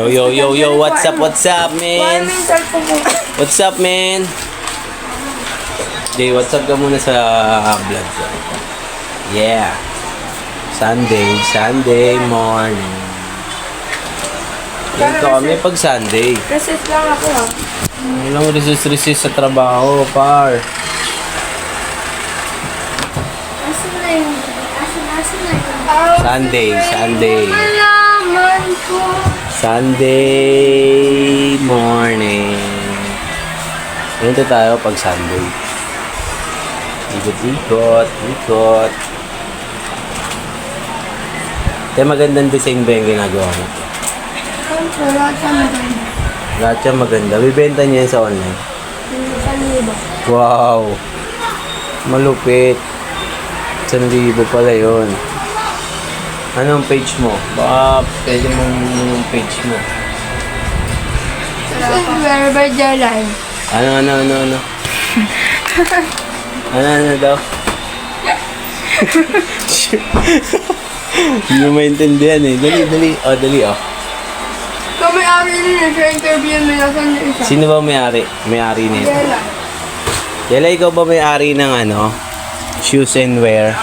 Yo, yo, yo, yo, what's up, man? What's up, man? Jay, what's up ka muna sa vlog ko. Yeah. Sunday morning. Yan kami pag Sunday. Reset lang ako ha. Walang resist sa trabaho, par. Asan na yung... Asan na yung... Sunday. Malaman ko. Sunday morning. Ganito tayo pag Sunday. Ikot. Kaya magandang design ba yung ginagawa mo? Siyempre, lahat siya maganda. Lahat siya maganda. Bibenta niya yan sa online. 1,000. Wow! Malupit. 1,000 pala yun. Anong page mo? Baka pwede mong yung page mo. Where by Jalay? Ano? Ano daw? Hindi mo maintindihan eh. Dali. Oh. Kung may-ari rin eh, sa interview mo nasan yung isa. Sino ba may-ari? May-ari nito? Jela. Yala, ikaw ba may-ari ng ano? Shoes and wear?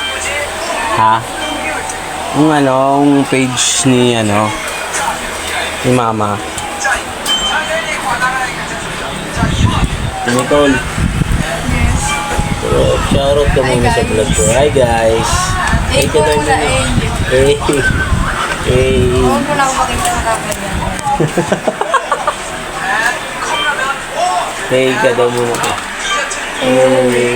Ha? Yung page ni ni Mama. Nicole. Yes. So, shoutout ka muna sa vlog ko. Hi guys. Eh, ko muna eh. Hey. Huwag ko lang makita ng kapag yan. Hey ka daw muna. Eh.